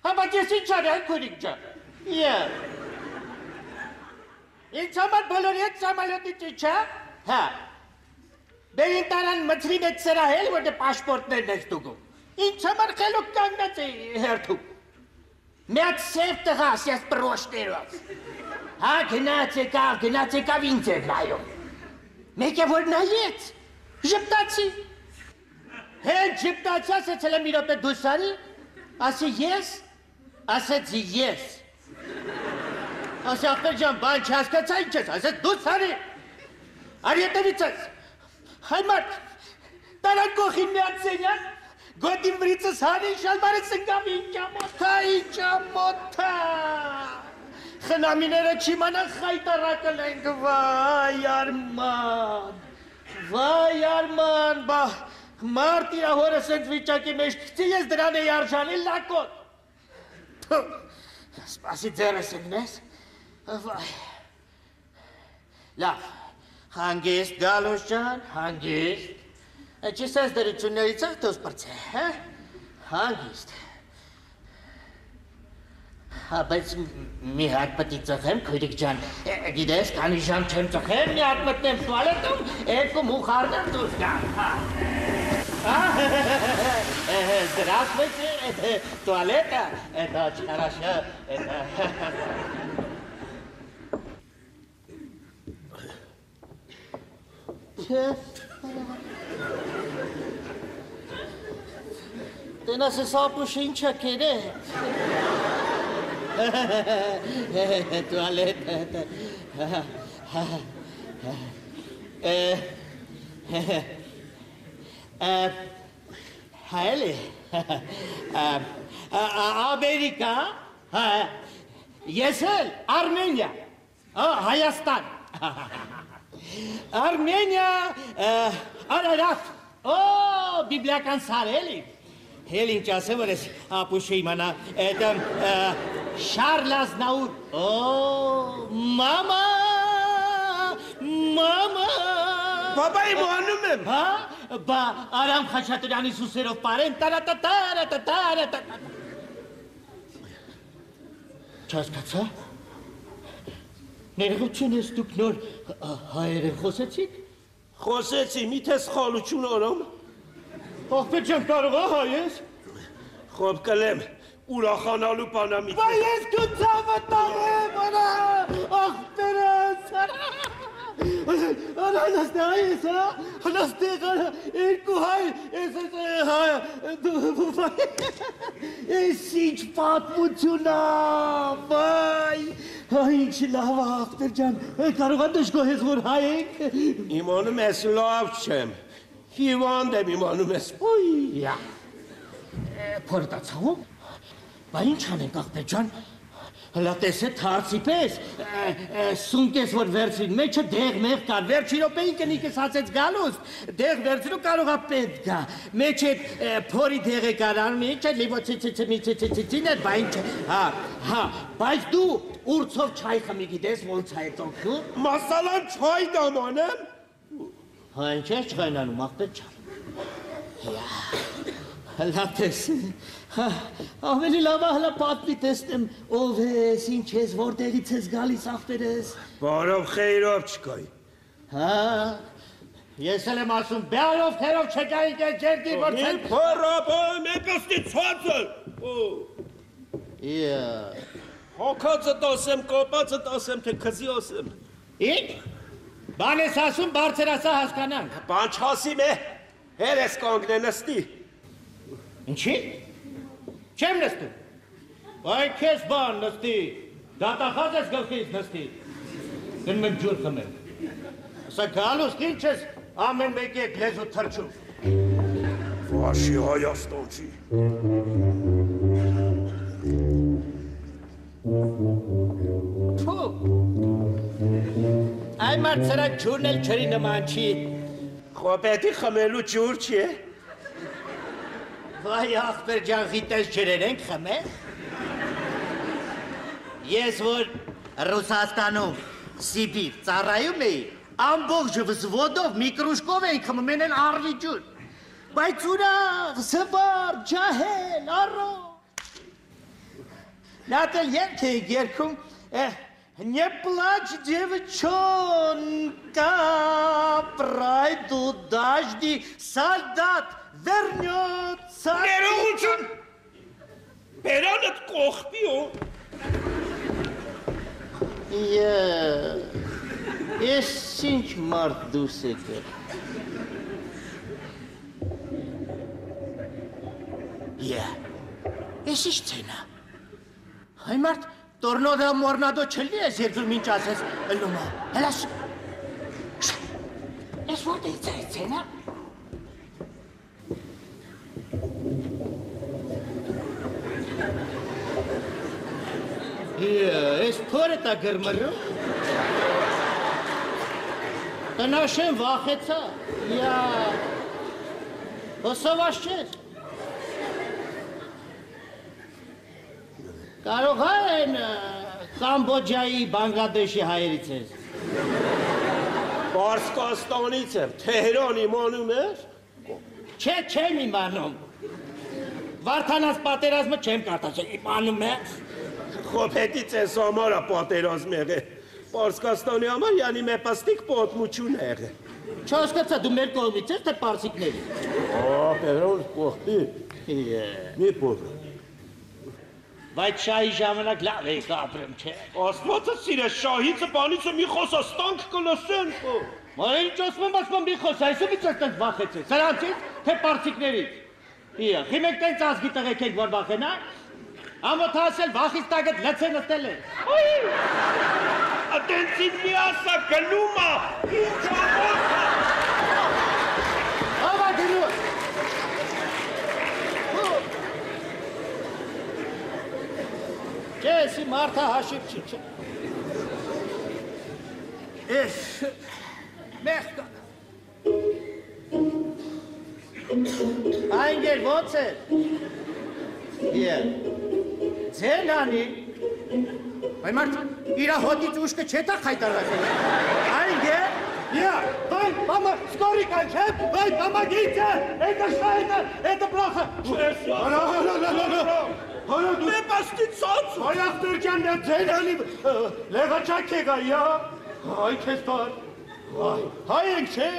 Բայց ես ինչ արել, քուրիկ ջան։ Ինձ համար բոլորի հետ սամալյոտի ճիչ, հա։ Բերին տարան մծրի մեջ սրահել, որտե պաշպորտներն ես դուգում։ Ինձ համար խելոք կանգնած էի հերթում։ Մեծ սև տղաս ես պրոշներով։ Հա, գնաց եկավ ինձ էր նայում։ Մեկ է որ նայեց, ժպտացի։ Հենց ժպտացի, ասեցել եմ մի րոպե դուրս արի, ասի ես, ասեցի ես։ Ասի ախպեր ջան, բան չհասկացա ինչ ես, ասեց դուրս արի։ Արի հետևից ես։ Հայ մարդ, տարան կողին միած սենյակ, գոտին վրիցս հանին շալմարը սնգավ ինչա մոթա։ Խնամիները չիմանան խայտարակել ենք, վայ արման, բա մարդ իրա հորը սենց վիճակի մեջ կծի ես դրան էի արժանի լակոտ։ Սպասի ձերս ընգնես, վայ, լավ, հանգիստ գալուս ջան, հանգիստ, չիսես դրություններից աղ դոս պրծե, հանգիստ։ Բայց մի հատ պտի ծխեմ, քույրիկ ջան, գիտես, քանի ժամ չեմ ծխեմ, մի հատ մտնեմ տուալետում, երկու մուխարներ դուրս գան, Здравствуйте, это туалета, это очень хорошо, это... Ты нас и сапушинча кире. Туалет, это... Հայելի, Ամերիկա, ես էլ Արմենիա, Հայաստան, Արմենիա, Արարատ, բիբլիական սար էլի, էլ ինչ ասեմ, որ ես ապուշը իմանա, Շարլ Ազնաուր, մամա, Բաբա իմ անում եմ, հա, բա Արամ Խաչատրյանի սուսերով պարեն, տարատատարատատարատա։ Չհասկացա, ներողություն ես դուք նոր հայերեն խոսեցիք։ Խոսեցի, միթե սխալություն օրում։ Ախպեր ջան, կարող է հայ ես։ Խոբ կլեմ, ուրախանալու պանամիտ։ Բա ես դու ծավը տաղեմ, ախպերս, Անաստեղ ես, անաստեղ երկու հայ, ես ինչ պատմությունա, վայ, ինչ լավ ախպեր ջան, կարող է դժգոհ ես, որ հայ եք։ Իմանում ես լավ չեմ, հիվանդ եմ իմանում ես, Յա, պորտացավ, բա ինչ անենք ախպեր ջան, Հլա տեսե թարցի պես, սունկ ես որ վերցրին, մեջը դեղ մեղ կար, վերջի ռոպեին կնիկս հացեց գալուստ, դեղ վերցրու կարող է պետ գա, մեջ էտ փորի դեղ է կարանում, ինչ է լիվո ծիծին էր, բա ինչ է, բայց դու ուրցով չայ խմի գիտես, ոնց է ծոքնու։ Մասալան չայ դամանեմ։ Հա ինչ ես չղայնանում, աղպետ չան։ Հլա տեսե, ավելի լավա հլա պատմի տեսնեմ, ով ես, ինչ ես, որտեղից ես գալիս աղպեր ես։ Բարով խեյրով չկայի։ Հա, ես էլ եմ ասում, բյարով խերով չկայի կես ջերդի, որ չեն… Մի պարապը, մեկստի ծածը։ Հոքացը տասեմ, կոպացը տասեմ, թե կզի ասեմ։ Ինչ, բան ես ասում, բարձր ասա հասկանանք։ Բան չասիմ է, հեր ես կանգնե նստի։ Ինչի, չեմ նստում, վայ կես բան նստի, դատախած ես գլխից նստի, գնում եմ ջուր խմել, ասա գալուստ ինչ ես ամեն մեկ եկ լեզու թրջում։ Վաշի Հայաստանցի։ Այ մարդ սրա ջուրն էլ չրի նման չի։ Խոպետի խմելու ջուր չի է։ Վայ ախպեր ջան գիտես ջրեր ենք խմել։ Ես որ Ռուսաստանում Սիբիր ծառայում էի, ամբողջ վզվոդով մի կրուշկով էի խմում, են էլ առվի ջուր։ Բայց ուրախ, զվար, ջահել, առո։ Նատել երգ էի երգում, Не плачь, девчонка, пройдут дожди, солдат вернется. Ներողություն։ Բերանդ կողպի ու։ Ես ինչ մարդ դուրս եկել։ Ես ինչ ցենա։ Հայ մարդ Tornado mornado չլի ես երկրում ինչ ասես լումա։ Հելաս։ Ես որտե՞ց ցենա։ Ես փորը տա գրմռում։ Տնաշեն վախեցա։ Հոսովաշ չես։ Կարող են Կամբոջայի, Բանգլադեշի հայերից ես։ Պարսկաստանից եմ, Թեհրան իմանում ես։ Չեմ իմանում։ Վարդանաց պատերազմը չեմ կարդացել, իմանում ես։ Խոփետից ես համարա պատերազմ եղել։ Պարսկաստանի համար յանի մեպաստիկ պատմություն եղել։ Չհասկացա դու մեր կողմից ես, թե պարսիկների։ Բերոն կողպի։ Մի փոքր։ Բայց շահի ժամանակ լավ էի կապրեմ, չէ։ Աստվածը սիրե շահիցը բանիցը մի խոսաստանք կլսեն։ Մորը ինչ ասում մի խոս, այսումից ես տենց վախեցես, սրանցից, թե պարսիկներից։ Խիմեք տենց ազգի տղեկ եք, որ վախենա, ամոթ հասել վախից տագետ լծեն ըստել է։ Ատենցին մի ասա գնումա, ինչ ամոթա։ Ավա գնու։ Չեսի մարդա հաշիվ չի չէ։ Ես մեղ կան։ Այնգեր ոնց է։ Ձեն անի։ Այ մարդ իրա հոտից ուշկը չետա խայտարացել։ Այնգեր։ Վայ, մամա, սկորի կանչեմ, վայ, մամա գիցը, էտը շայնը, էտը պլախը։ Մեպաստի ծանց։ Հայախ դրջան դա ձեն անի, լեղաչակ է գա, Այ քեզ բար, հայ ենք չէ,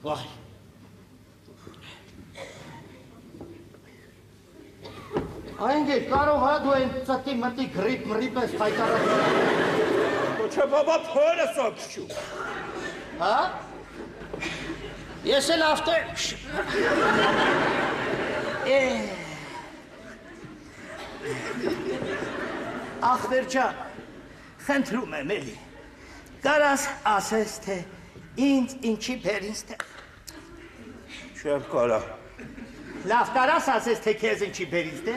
վայ։ Այնգեր, կարող հա դու են ծտի մտի գրիպ մրիպ ես խայտարացել։ Չէ բաբա փորը սոքշու։ Հա? Ես էլ ավտե։ Ախվեր ջան, խնդրում եմ էլի, կարաս ասես, թե ինձ ինչի բերինց թե։ Չեմ կարա։ Լավ կարաս ասես, թե քեզ ինչի բերինց թե։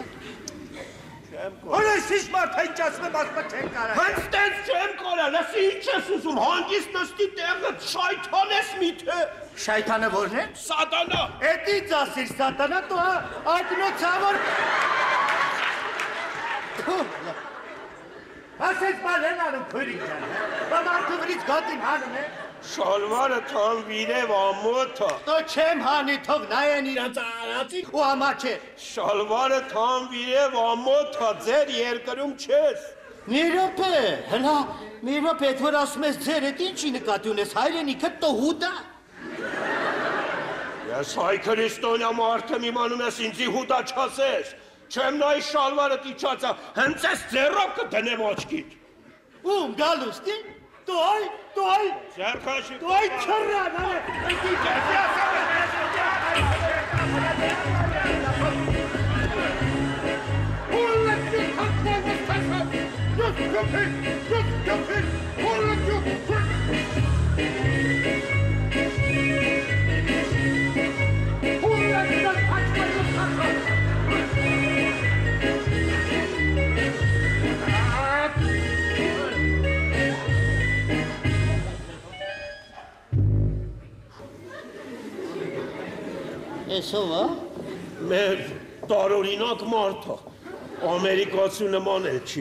Չեմ կարա։ Հորես ինչ մարդ հա ինչ ասում եմ, ասում չեմ կարա։ Հենց տենց չեմ կարա, լսի ինչ ես ուզում, հանգիստ նստի տեղը շայթան ես միթե։ Շայթանը որն է։ Սատանա։ Էդից ասիր սատանա, դու այդ նոցավոր։ Ասես բալեն անում քուրիկ ջան, բամարտու վրից գոտին հանում է։ Շալվարը թան վիրև ամոթա։ Դո չեմ հանի, թող նայեն իրանց արածին ու ամա չէ։ Շալվարը թան վիրև ամոթա, ձեր երկրում չես։ Մի րոպե, հլա, մի րոպե, էդ որ ասում ես ձեր էդ ինչի նկատի ունես, հայրենիքը տոհուդա։ Ես հայ քրիստոնյա մարդ եմ իմանում ես ինձի հուդա չասես։ Չեմ նայի շալվարը տիչացա, հենց ես ձեռով կդնեմ աչքիդ։ Ում գալուստի, դու այ, Ձերքաշի։ դու այ չռան, արե, ընկի կեզի ասամ Էսով, Մեր տարօրինակ մարդը, ամերիկացու նման էլ չի։